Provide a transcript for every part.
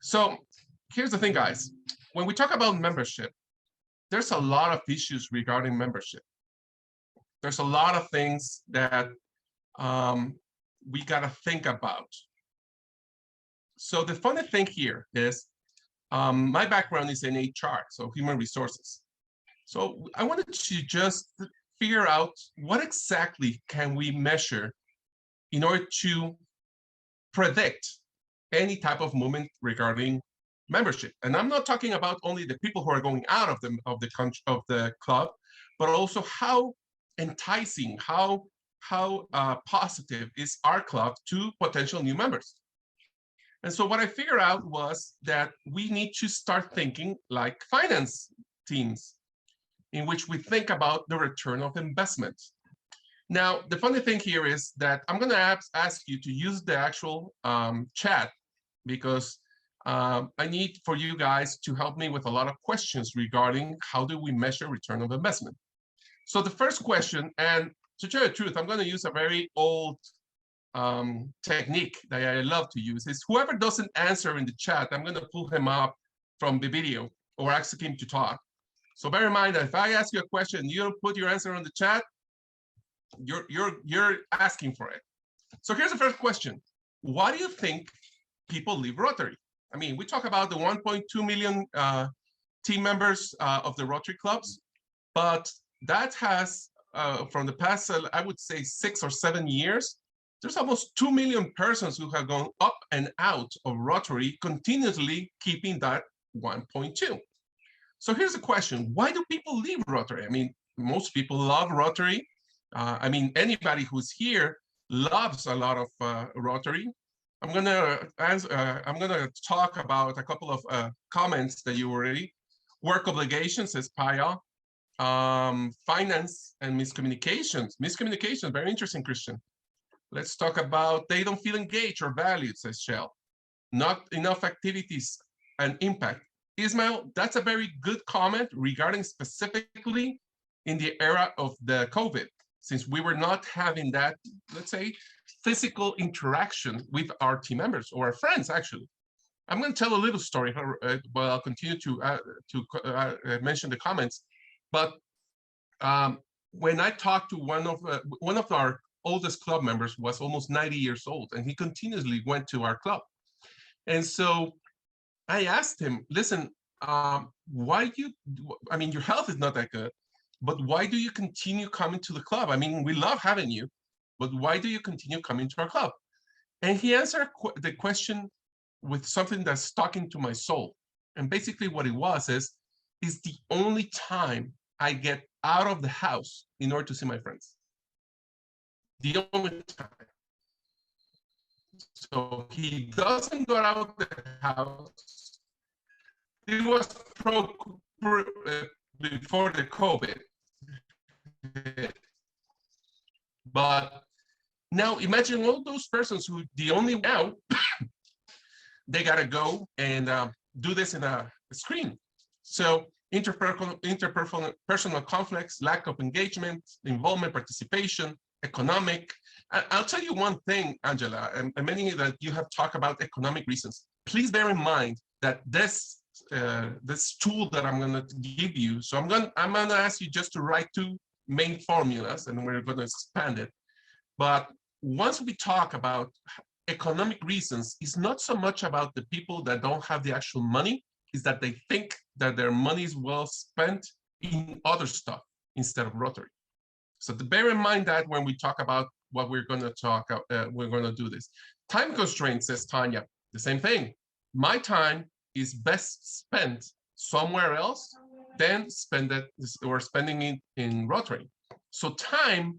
So here's the thing, guys. When we talk about membership, there's a lot of issues regarding membership. There's a lot of things that we got to think about. So the funny thing here is my background is in HR, so human resources. So I wanted to just figure out what exactly can we measure in order to predict any type of movement regarding membership. And I'm not talking about only the people who are going out of the club, but also how enticing, how positive is our club to potential new members. And so what I figured out was that we need to start thinking like finance teams, in which we think about the return of investment. Now, the funny thing here is that I'm going to ask you to use the actual chat, because I need for you guys to help me with a lot of questions regarding how do we measure return of investment. So the first question, and to tell you the truth, I'm going to use a very old technique that I love to use, is whoever doesn't answer in the chat, I'm going to pull him up from the video or ask him to talk. So bear in mind that if I ask you a question, you don't put your answer on the chat, you're asking for it. So here's the first question. Why do you think people leave Rotary? I mean, we talk about the 1.2 million team members of the Rotary clubs, but that has, from the past, I would say 6 or 7 years, there's almost 2 million persons who have gone up and out of Rotary, continuously keeping that 1.2. So here's the question. Why do people leave Rotary? I mean, most people love Rotary. I mean, anybody who's here loves a lot of Rotary. I'm gonna talk about a couple of comments that you already. Work obligations, says Paya. Finance and miscommunications. Miscommunication, very interesting, Christian. Let's talk about they don't feel engaged or valued, says Shell. Not enough activities and impact. Ismail, that's a very good comment regarding specifically in the era of the COVID, since we were not having that, let's say, physical interaction with our team members or our friends, actually. I'm going to tell a little story, but I'll continue to mention the comments. But when I talked to one of our oldest club members, was almost 90 years old, and he continuously went to our club. And so I asked him, listen, why you, I mean, your health is not that good, but why do you continue coming to the club? I mean, we love having you, but why do you continue coming to our club? And he answered the question with something that's stuck into my soul. And basically what it was is the only time I get out of the house in order to see my friends. The only time. So he doesn't go out of the house. It was before the COVID. But now imagine all those persons who the only now they gotta go and do this in a screen. So interpersonal conflicts, lack of engagement, involvement, participation, economic. I'll tell you one thing, Angela, and many that you have talked about economic reasons. Please bear in mind that this tool that I'm going to give you. So I'm going to ask you just to write 2 main formulas, and we're going to expand it. But once we talk about economic reasons, it's not so much about the people that don't have the actual money, is that they think that their money is well spent in other stuff instead of Rotary. So to bear in mind that when we talk about what we're going to talk, we're going to do this. Time constraints, says Tanya, the same thing. My time is best spent somewhere else than spending it in Rotary. So time,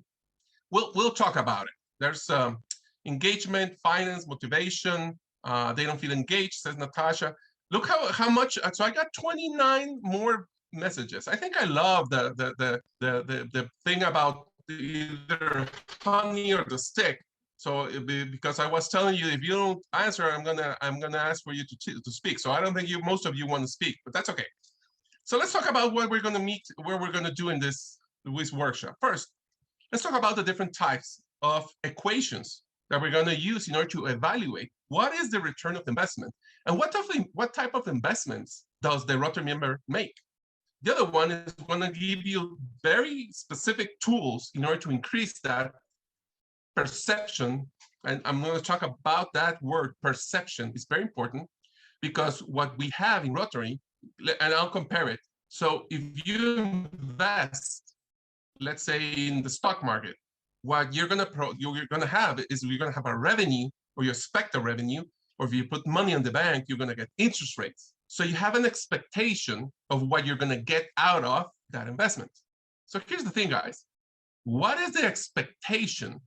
we'll talk about it. There's engagement, finance, motivation. They don't feel engaged, says Natasha. Look how much. So I got 29 more messages. I think I love the thing about either honey or the stick. So because I was telling you, if you don't answer, I'm gonna ask for you to speak. So I don't think most of you want to speak, but that's okay. So let's talk about what we're gonna meet, where we're gonna do in this workshop. First, let's talk about the different types of equations that we're going to use in order to evaluate what is the return of investment and what type of investments does the Rotary member make. The other one is going to give you very specific tools in order to increase that perception. And I'm going to talk about that word perception. It's very important because what we have in Rotary, and I'll compare it. So if you invest, let's say in the stock market, what you're going to have is you're going to have a revenue, or you expect a revenue, or if you put money in the bank, you're going to get interest rates. So you have an expectation of what you're going to get out of that investment. So here's the thing, guys. What is the expectation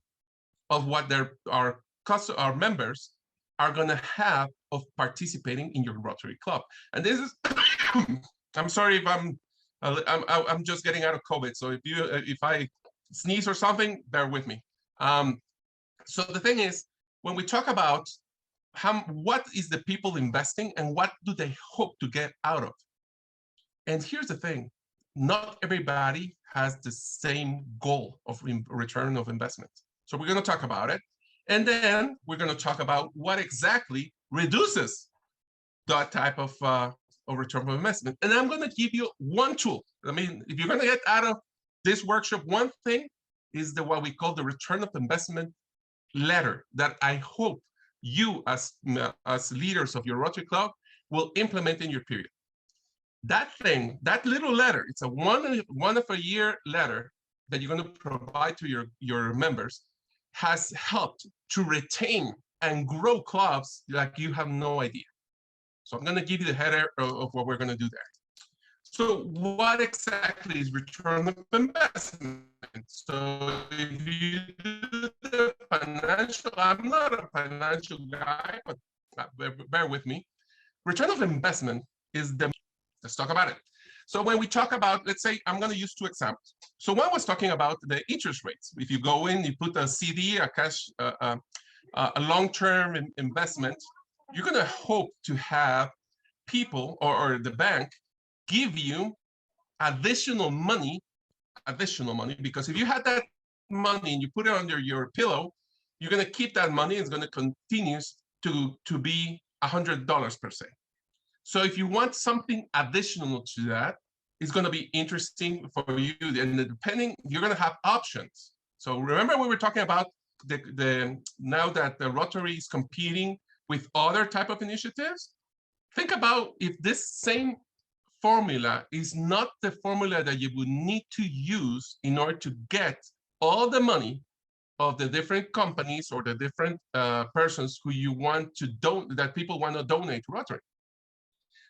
of what our members are going to have of participating in your Rotary Club? And this is, I'm sorry if I'm just getting out of COVID. So if I sneeze or something, bear with me. So the thing is, when we talk about what is the people investing and what do they hope to get out of? And here's the thing, not everybody has the same goal of return of investment. So we're going to talk about it. And then we're going to talk about what exactly reduces that type of return of investment. And I'm going to give you one tool. I mean, if you're going to get out of this workshop, one thing is what we call the return of investment letter that I hope you as leaders of your Rotary Club will implement in your period. That thing, that little letter, it's a one of a year letter that you're going to provide to your members, has helped to retain and grow clubs like you have no idea. So I'm going to give you the header of what we're going to do there. So what exactly is return of investment? So if you do the financial, I'm not a financial guy, but bear with me. Return of investment is let's talk about it. So when we talk about, let's say, I'm going to use two examples. So one was talking about the interest rates. If you go in, you put a CD, a cash, a long-term investment, you're going to hope to have people or the bank give you additional money, because if you had that money and you put it under your pillow, you're going to keep that money. It's going to continue to be $100 per se. So if you want something additional to that, it's going to be interesting for you. And depending, you're going to have options. So remember we were talking about now that the Rotary is competing with other type of initiatives. Think about if this same formula is not the formula that you would need to use in order to get all the money of the different companies or the different persons who you want to that people want to donate to Rotary.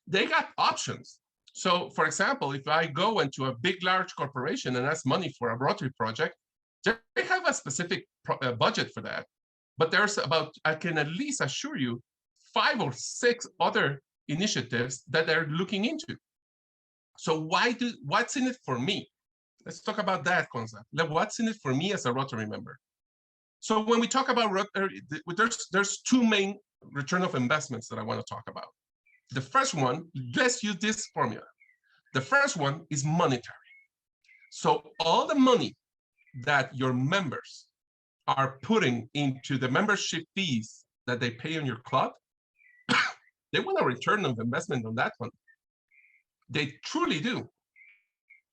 They got options. So for example, if I go into a big, large corporation and ask money for a Rotary project, they have a specific budget for that. But there's I can at least assure you, 5 or 6 other initiatives that they're looking into. So what's in it for me? Let's talk about that concept. What's in it for me as a Rotary member? So when we talk about Rotary, there's 2 main return of investments that I want to talk about. The first one, let's use this formula. The first one is monetary. So all the money that your members are putting into the membership fees that they pay on your club, they want a return of investment on that one. They truly do.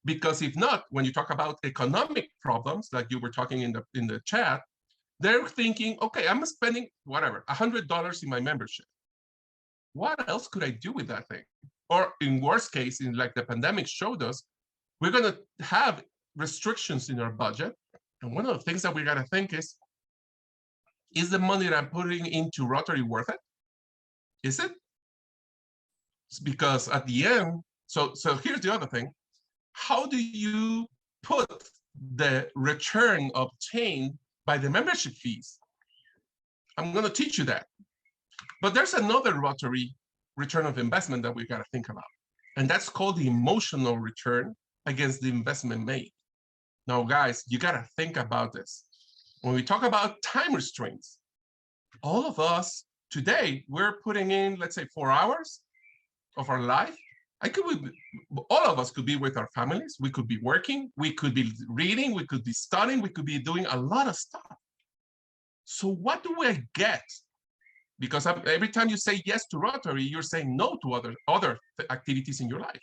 Because if not, when you talk about economic problems, like you were talking in the chat, they're thinking, okay, I'm spending whatever, $100 in my membership. What else could I do with that thing? Or in worst case, in like the pandemic showed us, we're going to have restrictions in our budget. And one of the things that we got to think is the money that I'm putting into Rotary worth it? Is it? It's because at the end, so here's the other thing. How do you put the return obtained by the membership fees? I'm going to teach you that. But there's another Rotary return of investment that we got to think about. And that's called the emotional return against the investment made. Now, guys, you got to think about this. When we talk about time restraints, all of us today, we're putting in, let's say, 4 hours of our life. All of us could be with our families. We could be working. We could be reading. We could be studying. We could be doing a lot of stuff. So what do I get? Because every time you say yes to Rotary, you're saying no to other activities in your life.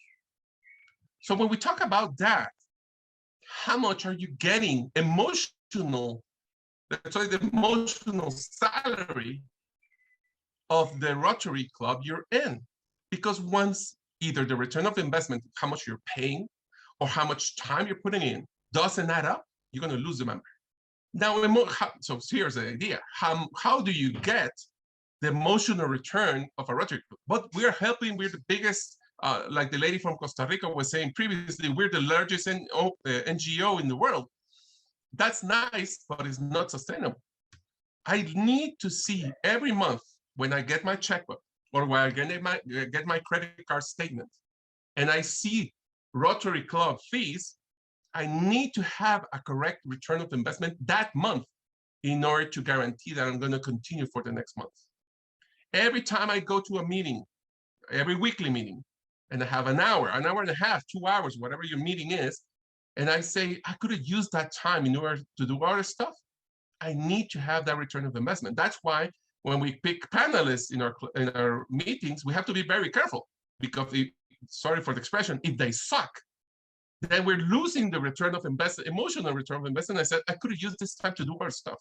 So when we talk about that, how much are you getting emotional, sorry, the emotional salary of the Rotary Club you're in? Because once either the return of investment, how much you're paying, or how much time you're putting in, doesn't add up, you're going to lose the member. Now, so here's the idea. How do you get the emotional return of a Rotary Club? But we're helping, we're the biggest, like the lady from Costa Rica was saying previously, we're the largest NGO in the world. That's nice, but it's not sustainable. I need to see every month when I get my checkbook or when I get my credit card statement, and I see Rotary Club fees, I need to have a correct return of investment that month in order to guarantee that I'm going to continue for the next month. Every time I go to a meeting, every weekly meeting, and I have an hour and a half, 2 hours, whatever your meeting is, and I say, I could have used that time in order to do other stuff, I need to have that return of investment. That's why when we pick panelists in our meetings, we have to be very careful, because sorry for the expression, if they suck, then we're losing the return of investment, emotional return of investment. I said, I could have used this time to do other stuff.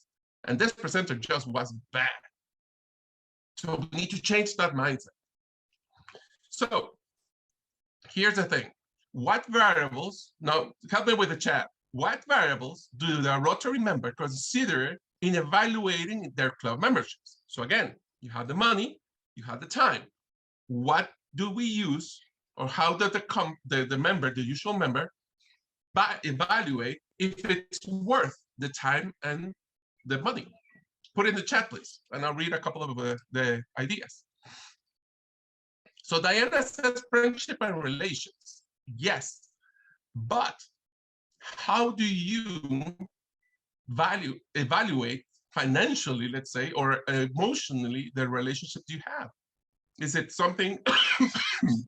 And this presenter just was bad. So we need to change that mindset. So here's the thing. What variables, now help me with the chat, what variables do the Rotary member consider in evaluating their club memberships? So again, you have the money, you have the time. What do we use, or how does the member, the usual member, evaluate if it's worth the time and the money? Put in the chat, please, and I'll read a couple of the ideas. So Diana says friendship and relations. Yes, but how do you evaluate financially, let's say, or emotionally the relationship you have? Is it something,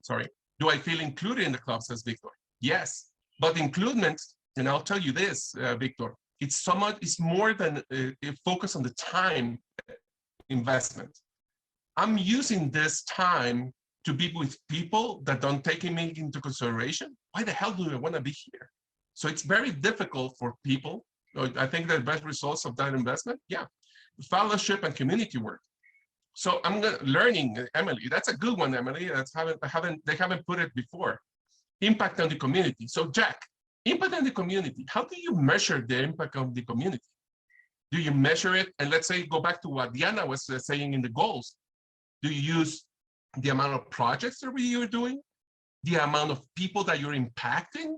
sorry, do I feel included in the club, says Victor? Yes, but includement, and I'll tell you this, Victor, it's more than a focus on the time investment. I'm using this time to be with people that don't take me into consideration. Why the hell do I want to be here? So it's very difficult for people. I think the best results of that investment, yeah, fellowship and community work. So I'm learning, Emily. That's a good one, Emily. They haven't put it before. Impact on the community. So Jack, impact on the community. How do you measure the impact on the community? Do you measure it? And let's say, go back to what Diana was saying in the goals. Do you use the amount of projects that you're doing? The amount of people that you're impacting?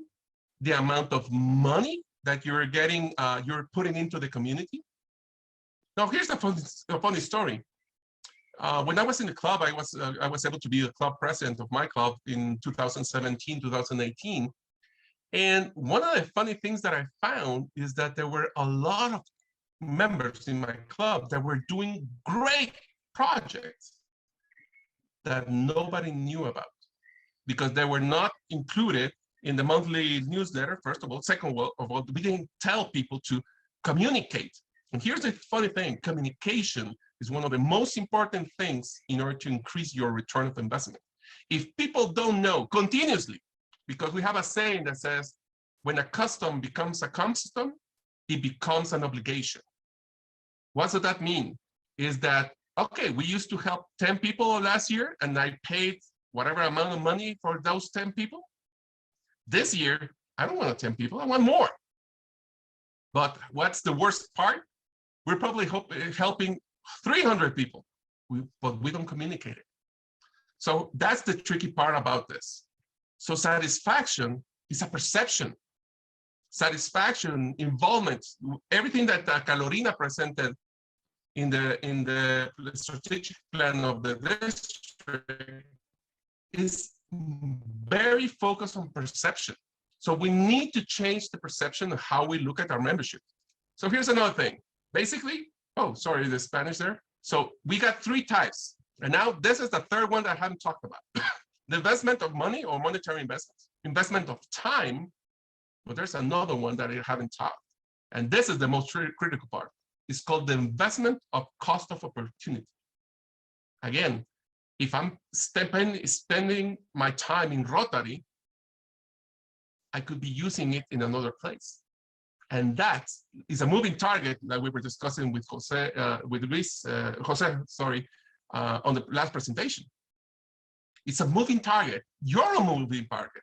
The amount of money that you're getting, you're putting into the community? Now, here's a funny story. When I was in the club, I was able to be the club president of my club in 2017, 2018. And one of the funny things that I found is that there were a lot of members in my club that were doing great projects that nobody knew about because they were not included in the monthly newsletter, first of all. Second of all, we didn't tell people to communicate. And here's the funny thing, communication is one of the most important things in order to increase your return of investment. If people don't know continuously, because we have a saying that says, when a custom becomes a custom, it becomes an obligation. What does that mean? Is that, okay, we used to help 10 people last year and I paid whatever amount of money for those 10 people. This year, I don't want 10 people, I want more. But what's the worst part? We're probably helping 300 people, but we don't communicate it. So that's the tricky part about this. So satisfaction is a perception. Satisfaction, involvement, everything that Carolina presented in the strategic plan of the district is very focused on perception. So we need to change the perception of how we look at our membership. So here's another thing. Basically, oh, sorry, the Spanish there. So we got 3 types. And now this is the third one that I haven't talked about. The investment of money or monetary investments, investment of time, but there's another one that I haven't taught. And this is the most critical part, is called the investment of cost of opportunity. Again, if I'm spending my time in Rotary, I could be using it in another place. And that is a moving target that we were discussing with Jose, on the last presentation. It's a moving target. You're a moving target.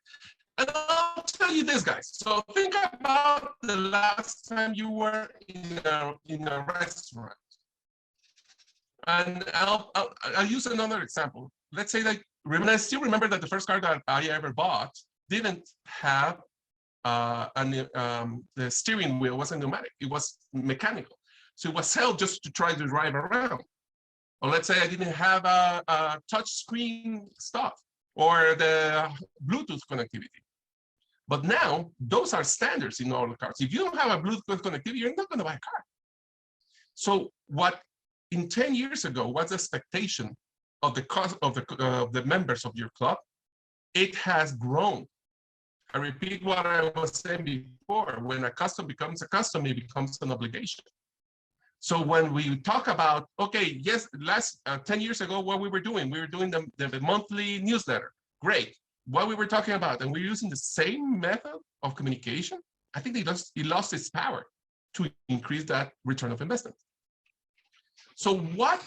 And I'll tell you this, guys. So think about the last time you were in a restaurant. And I'll use another example. Let's say that, I still remember that the first car that I ever bought didn't have the steering wheel wasn't pneumatic, it was mechanical. So it was held just to try to drive around. Or let's say I didn't have a touch screen stuff or the Bluetooth connectivity. But now those are standards in all the cars. If you don't have a Bluetooth connectivity, you're not going to buy a car. So what in 10 years ago was the expectation of the cost of the members of your club, it has grown. I repeat what I was saying before, when a custom becomes a custom, it becomes an obligation. So when we talk about, okay, yes, 10 years ago, what we were doing the monthly newsletter, great. What we were talking about, and we're using the same method of communication, I think it lost its power to increase that return of investment. So what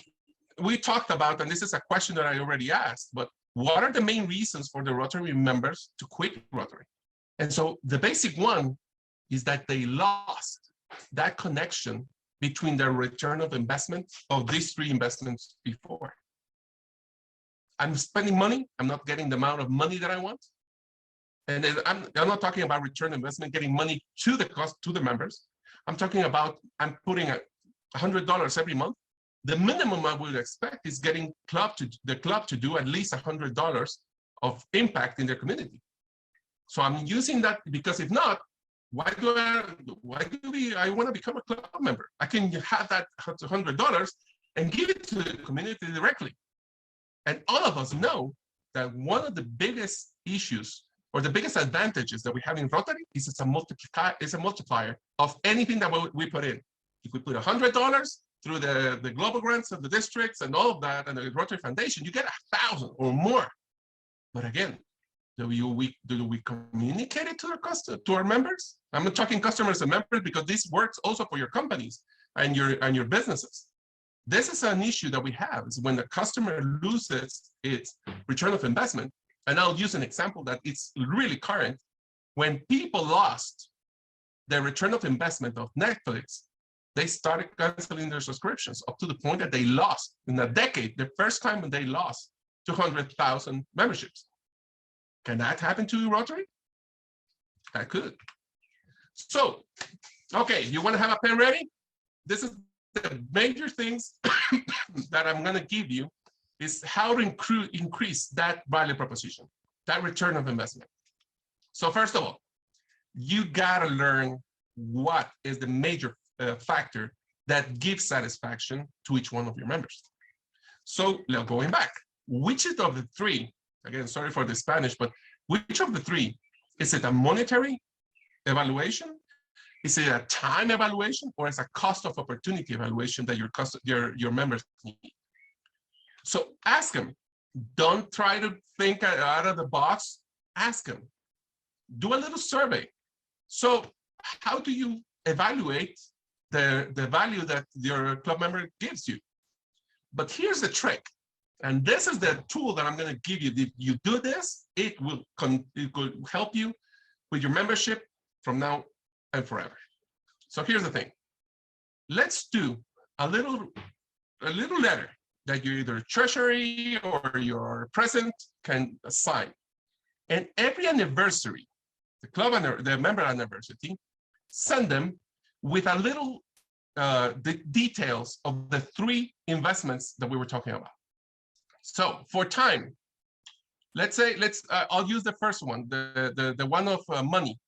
we talked about, and this is a question that I already asked, but what are the main reasons for the Rotary members to quit Rotary? And so the basic one is that they lost that connection between the return of investment of these three investments before. I'm spending money, I'm not getting the amount of money that I want. And then I'm not talking about return investment, getting money to the cost to the members. I'm talking about, I'm putting $100 every month. The minimum I would expect is getting the club to do at least $100 of impact in their community. So I'm using that because if not, why do I want to become a club member? I can have that $100 and give it to the community directly. And all of us know that one of the biggest issues or the biggest advantages that we have in Rotary is it's a multiplier of anything that we put in. If we put $100 through the global grants of the districts and all of that and the Rotary Foundation, you get 1,000 or more. But again, do we communicate it to our members? I'm not talking customers and members because this works also for your companies and your businesses. This is an issue that we have, is when the customer loses its return of investment. And I'll use an example that it's really current. When people lost their return of investment of Netflix, they started canceling their subscriptions up to the point that they lost in a decade, the first time when they lost 200,000 memberships. Can that happen to Rotary? That could. So, okay, you want to have a pen ready? This is the major things that I'm going to give you is how to increase that value proposition, that return of investment. So first of all, you got to learn what is the major factor that gives satisfaction to each one of your members. So now going back, which of the three, again, sorry for the Spanish, but which of the three, is it a monetary evaluation? Is it a time evaluation, or is it a cost of opportunity evaluation that your members need? So ask them. Don't try to think out of the box. Ask them. Do a little survey. So how do you evaluate the value that your club member gives you? But here's the trick. And this is the tool that I'm going to give you. If you do this, it will help you with your membership from now and forever. So here's the thing. Let's do a little letter that you either treasury or your president can sign. And every anniversary, the member anniversary, send them with a little the details of the three investments that we were talking about. So for time, let's say, I'll use the first one, the one of money.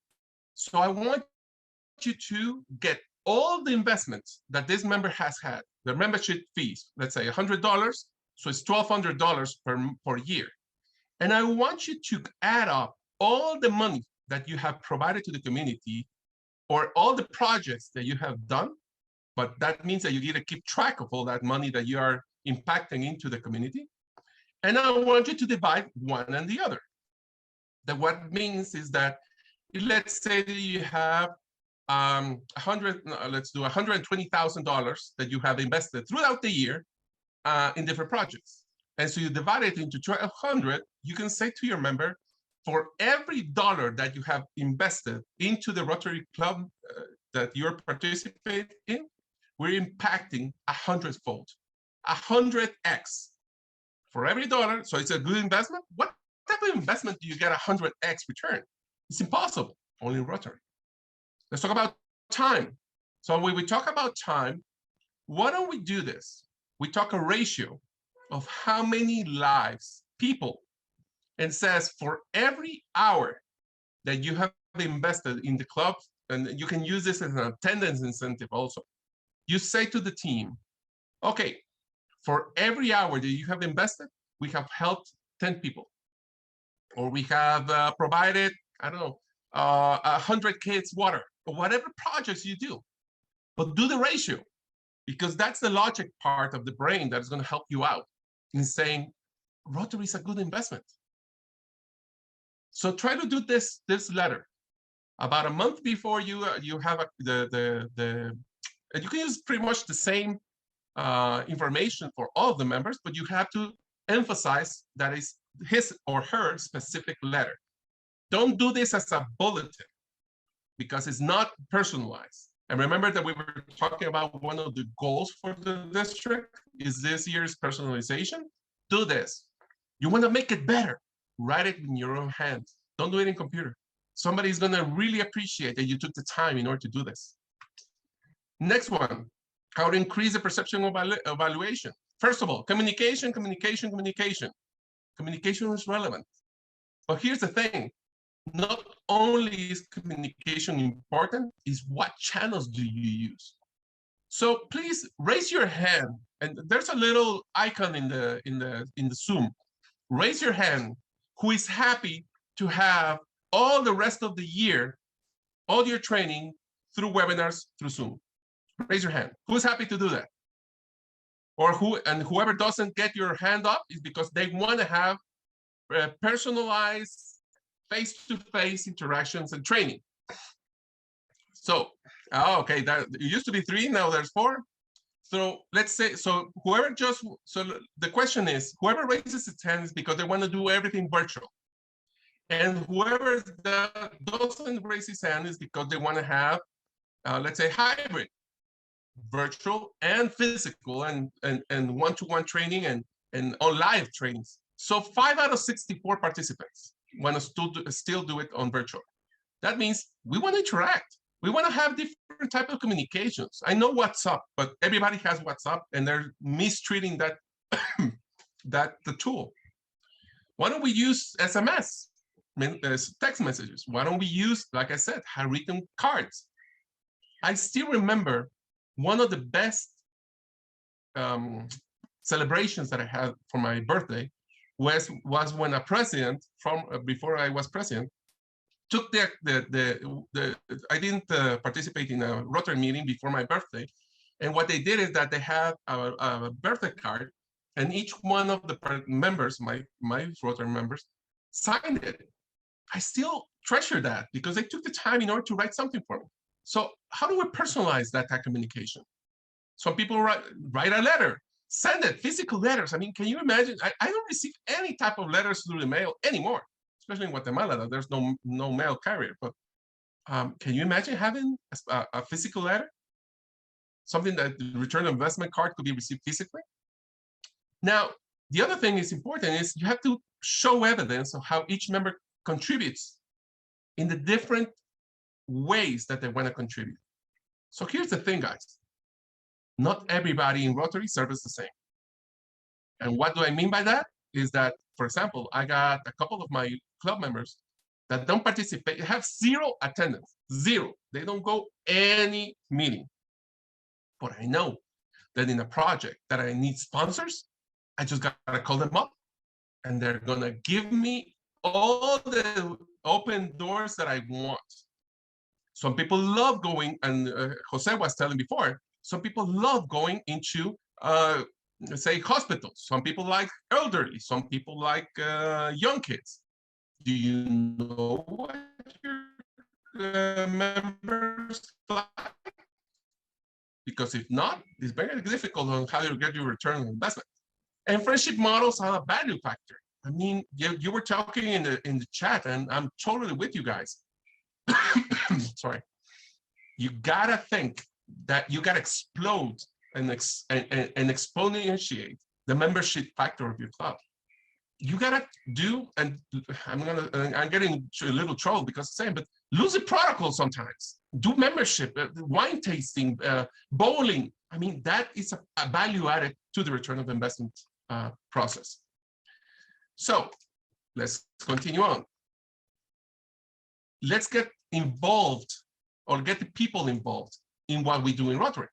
So I want you to get all the investments that this member has had, the membership fees, let's say $100, so it's $1,200 per year. And I want you to add up all the money that you have provided to the community or all the projects that you have done but that means that you need to keep track of all that money that you are impacting into the community. And I want you to divide one and the other. That what means is that, let's say that you have let's do $120,000 that you have invested throughout the year in different projects. And so you divide it into 1,200, you can say to your member, for every dollar that you have invested into the Rotary Club that you're participating in, we're impacting 100-fold, 100x. For every dollar, so it's a good investment. What type of investment do you get 100x return? It's impossible, only in Rotary. Let's talk about time. So when we talk about time, why don't we do this? We talk a ratio of how many lives, people, and says for every hour that you have invested in the club, and you can use this as an attendance incentive also, you say to the team, okay, for every hour that you have invested, we have helped 10 people. Or we have provided, I don't know, 100 kids water, or whatever projects you do. But do the ratio, because that's the logic part of the brain that's going to help you out in saying, Rotary is a good investment. So try to do this letter about a month before you have you can use pretty much the same information for all of the members, but you have to emphasize that is his or her specific letter. Don't do this as a bulletin because it's not personalized. And remember that we were talking about one of the goals for the district is this year's personalization. Do this. You want to make it better. Write it in your own hand. Don't do it in computer. Somebody's going to really appreciate that you took the time in order to do this. Next one, how to increase the perception of evaluation. First of all, communication, communication, communication. Communication is relevant. But here's the thing. Not only is communication important, is what channels do you use? So please raise your hand, and there's a little icon in the Zoom. Raise your hand who is happy to have all the rest of the year, all your training through webinars, through Zoom. Raise your hand. Who's happy to do that? Or whoever doesn't get your hand up is because they want to have personalized face-to-face interactions and training. So, okay, it used to be 3, now there's 4. So let's say, so the question is, whoever raises his hand is because they want to do everything virtual. And whoever doesn't raise his hand is because they want to have, let's say, hybrid, virtual and physical, and one-to-one training and on live trainings. So 5 out of 64 participants want to still do it on virtual. That means we want to interact. We want to have different type of communications. I know WhatsApp, but everybody has WhatsApp, and they're mistreating that the tool. Why don't we use SMS, text messages? Why don't we use, like I said, handwritten cards? I still remember one of the best celebrations that I had for my birthday was when a president before I was president took I didn't participate in a Rotary meeting before my birthday, and what they did is that they had a birthday card, and each one of the members, my Rotary members, signed it. I still treasure that because they took the time in order to write something for me. So how do we personalize that type of communication? Some people write a letter, send it, physical letters. I mean, can you imagine? I don't receive any type of letters through the mail anymore, especially in Guatemala. There's no mail carrier. But can you imagine having a physical letter? Something that the return on investment card could be received physically? Now, the other thing is important is you have to show evidence of how each member contributes in the different ways that they want to contribute. So here's the thing, guys. Not everybody in Rotary serves the same. And what do I mean by that? Is that, for example, I got a couple of my club members that don't participate, have 0 attendance, 0. They don't go any meeting. But I know that in a project that I need sponsors, I just gotta call them up, and they're gonna give me all the open doors that I want. Some people love going, and Jose was telling before, Some people love going into, say, hospitals. Some people like elderly. Some people like young kids. Do you know what your members like? Because if not, it's very difficult on how you get your return on investment. And friendship models are a value factor. I mean, you were talking in the chat, and I'm totally with you guys. Sorry. You gotta think that you gotta explode and exponentiate the membership factor of your club. You gotta do, and I'm getting into a little trouble because I'm saying, but lose the protocol sometimes. Do membership, wine tasting, bowling. I mean, that is a value added to the return of investment process. So let's continue on. Let's get involved, or get the people involved in what we do in Rotary.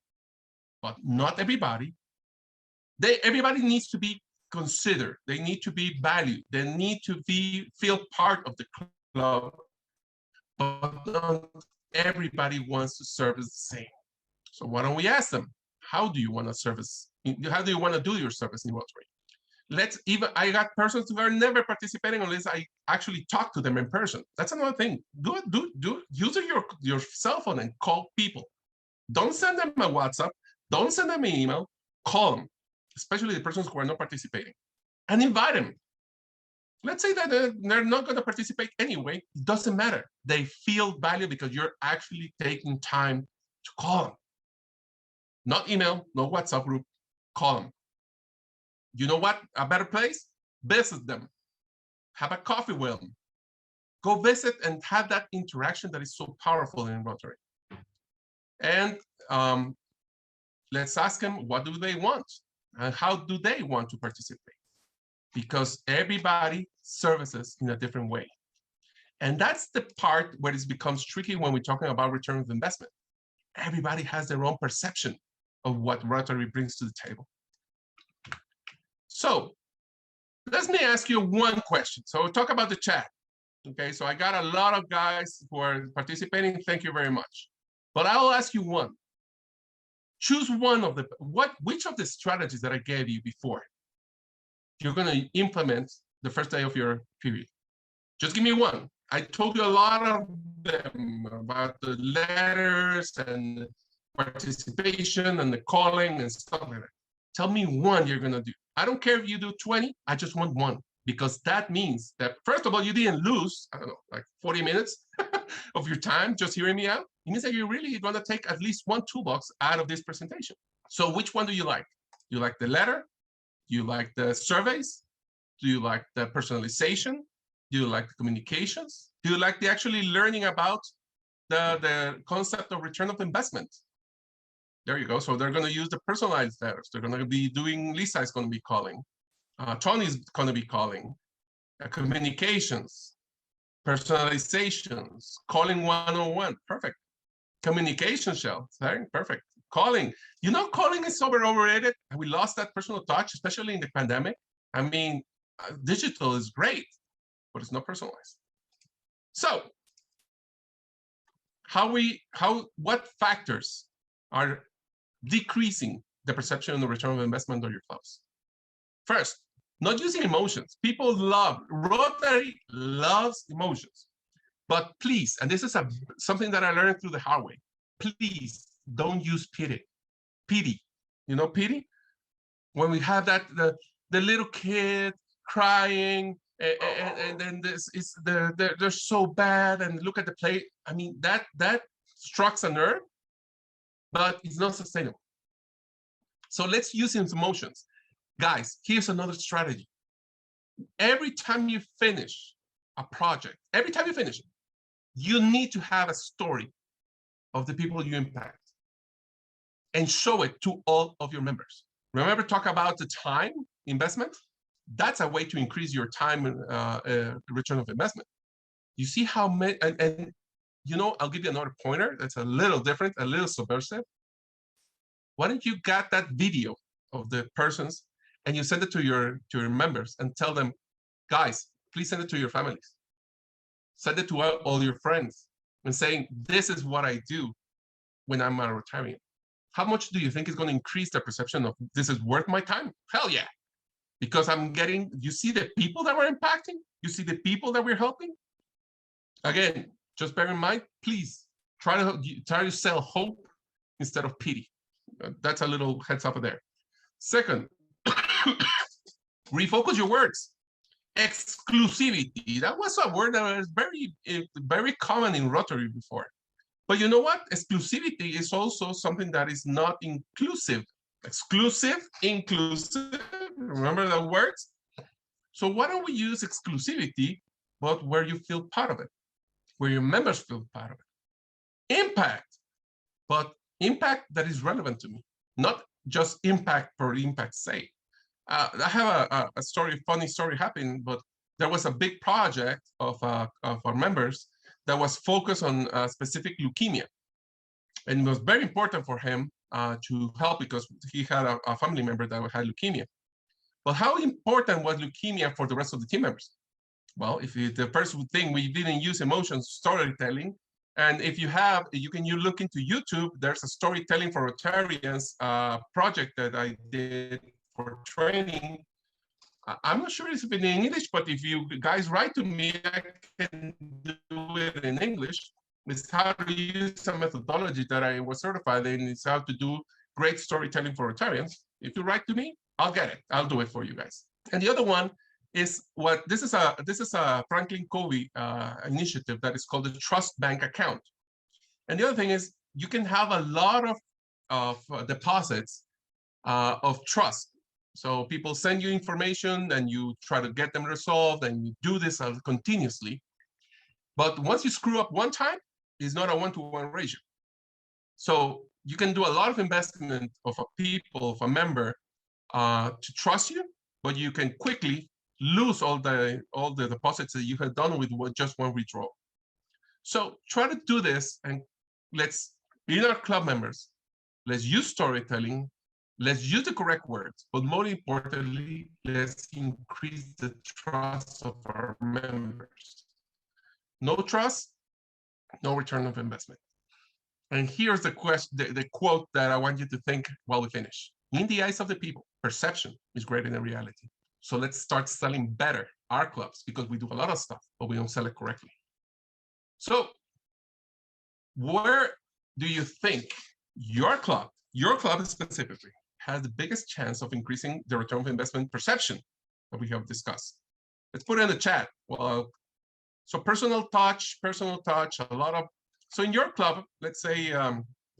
But not everybody. Everybody needs to be considered. They need to be valued. They need to feel part of the club. But not everybody wants to service the same. So why don't we ask them, how do you want to service? How do you want to do your service in Rotary? I got persons who are never participating unless I actually talk to them in person. That's another thing. Use your cell phone and call people. Don't send them a WhatsApp. Don't send them an email. Call them, especially the persons who are not participating, and invite them. Let's say that they're not going to participate anyway. It doesn't matter. They feel value because you're actually taking time to call them. Not email, no WhatsApp group. Call them. You know what? A better place? Visit them. Have a coffee with them. Go visit and have that interaction that is so powerful in Rotary. And let's ask them, what do they want? And how do they want to participate? Because everybody services in a different way. And that's the part where it becomes tricky when we're talking about return of investment. Everybody has their own perception of what Rotary brings to the table. So let me ask you one question. So we'll talk about the chat. Okay, so I got a lot of guys who are participating. Thank you very much. But I will ask you one. Choose one of which of the strategies that I gave you before you're going to implement the first day of your period. Just give me one. I told you a lot of them about the letters and participation and the calling and stuff like that. Tell me one you're going to do. I don't care if you do 20. I just want one, because that means that, first of all, you didn't lose, I don't know, like 40 minutes of your time just hearing me out. It means that you're really going to take at least one toolbox out of this presentation. So which one do you like? Do you like the letter? Do you like the surveys? Do you like the personalization? Do you like the communications? Do you like the actually learning about the concept of return of investment? There you go. So they're going to use the personalized letters. They're going to be doing, Lisa is going to be calling. Tony's going to be calling. Communications, personalizations, calling one-on-one. Perfect. Communication shell. Perfect. Calling. You know, calling is overrated. We lost that personal touch, especially in the pandemic. I mean, digital is great, but it's not personalized. So what factors are decreasing the perception of the return of investment on your clubs? First, not using emotions. People Rotary loves emotions. But please, and this is something that I learned through the hard way, please don't use pity. Pity, you know, pity? When we have the little kid crying, and then they're so bad, and look at the plate. I mean, that strikes a nerve, but it's not sustainable. So let's use his emotions. Guys, here's another strategy. Every time you finish a project, every time you finish it, you need to have a story of the people you impact and show it to all of your members. Remember, talk about the time investment? That's a way to increase your time return of investment. You see how many, and you know, I'll give you another pointer that's a little different, a little subversive. Why don't you get that video of the persons and you send it to your members and tell them, guys, please send it to your families. Send it to all your friends and saying, this is what I do when I'm a Rotarian. how much do you think is going to increase the perception of this is worth my time? Hell yeah. Because I'm getting, you see the people that we're impacting? You see the people that we're helping? Again, just bear in mind, please try to sell hope instead of pity. That's a little heads up there. Second, refocus your words. Exclusivity. That was a word that was very common in Rotary before. But you know what? Exclusivity is also something that is not inclusive. Exclusive, inclusive. Remember the words? So why don't we use exclusivity, but where you feel part of it, where your members feel part of it. Impact, but impact that is relevant to me, not just impact for impact's sake. I have a story, funny story happened, but there was a big project of our members that was focused on specific leukemia. And it was very important for him to help because he had a family member that had leukemia. But how important was leukemia for the rest of the team members? Well, the first thing, we didn't use emotion storytelling. And if you look into YouTube, there's a storytelling for Rotarians project that I did for training. I'm not sure it's been in English, but if you guys write to me, I can do it in English. It's how to use some methodology that I was certified in. It's how to do great storytelling for Rotarians. If you write to me, I'll get it. I'll do it for you guys. And the other one is this is a Franklin Covey initiative that is called the Trust Bank Account. And the other thing is you can have a lot of deposits of trust. So people send you information and you try to get them resolved and you do this continuously. But once you screw up one time, it's not a one-to-one ratio. So you can do a lot of investment of a member to trust you, but you can quickly lose all the deposits that you have done with just one withdrawal. So try to do this, and in our club members, let's use storytelling, let's use the correct words, but more importantly, let's increase the trust of our members. No trust, no return of investment. And here's the quote that I want you to think while we finish. In the eyes of the people, perception is greater than reality. So let's start selling better our clubs, because we do a lot of stuff, but we don't sell it correctly. So where do you think your club specifically, has the biggest chance of increasing the return of investment perception that we have discussed? Let's put it in the chat. Well, so personal touch, a lot of, so in your club, let's say,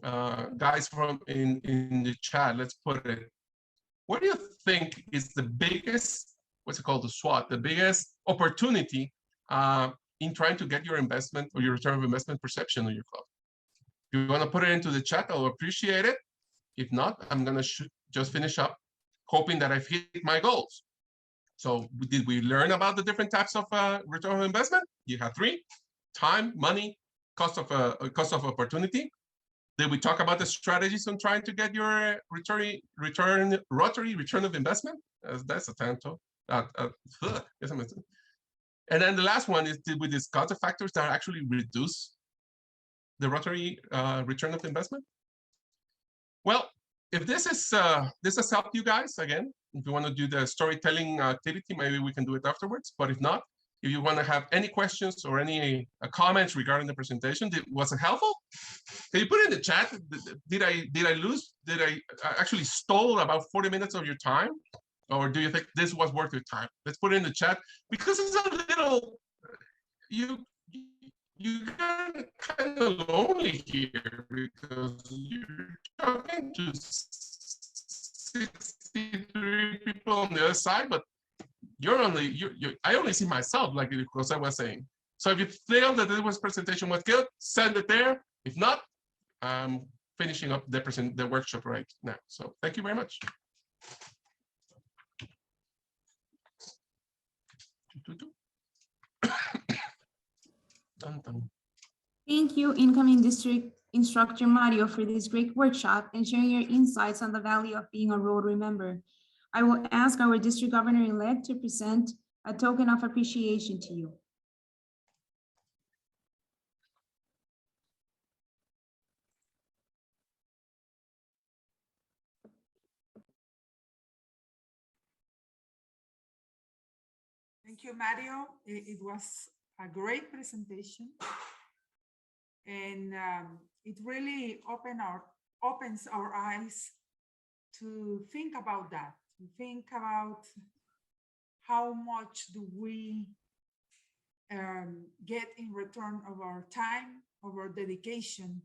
guys from in the chat, let's put it, what do you think is the biggest, what's it called, the SWOT, the biggest opportunity in trying to get your investment or your return of investment perception in your club? If you want to put it into the chat, I'll appreciate it. If not, I'm going to just finish up hoping that I've hit my goals. So did we learn about the different types of return of investment? You have 3: time, money, cost of opportunity. Did we talk about the strategies on trying to get your Rotary return of investment? That's a tanto. And then the last one is, did we discuss the factors that actually reduce the Rotary return of investment? Well, if this has helped you guys, again, if you want to do the storytelling activity, maybe we can do it afterwards. But if not, if you want to have any questions or any comments regarding the presentation, was it helpful? Can you put it in the chat? Did I actually stole about 40 minutes of your time? Or do you think this was worth your time? Let's put it in the chat, because it's a little, you get kind of lonely here, because you're talking to 63 people on the other side, but I only see myself, like because I was saying. So if you feel that this presentation was good, send it there. If not, I'm finishing up the workshop right now. So thank you very much. Thank you, incoming district instructor Mario, for this great workshop and sharing your insights on the value of being a Rotary member. I will ask our district governor-elect to present a token of appreciation to you. Thank you, Mario. It was a great presentation. And it really opens our eyes to think about that, to think about how much do we get in return of our time, of our dedication.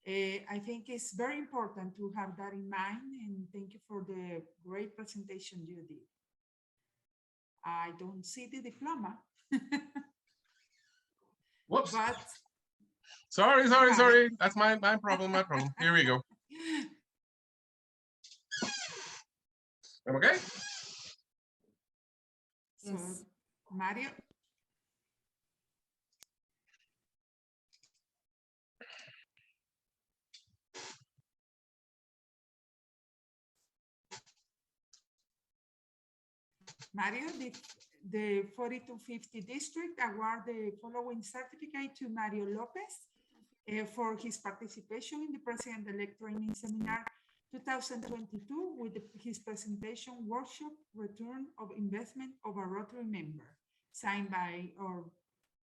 I think it's very important to have that in mind, and thank you for the great presentation you did. I don't see the diploma. Whoops. But Sorry. That's my problem. Here we go. I'm okay? So, Yes. Mario. Mario, the 4250 district award the following certificate to Mario Lopez for his participation in the President-elect Training Seminar 2022 with his presentation workshop return of investment of a Rotary member, signed by our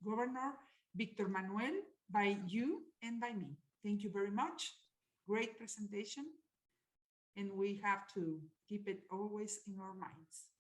Governor Victor Manuel, by you and by me. Thank you very much. Great presentation. And we have to keep it always in our minds.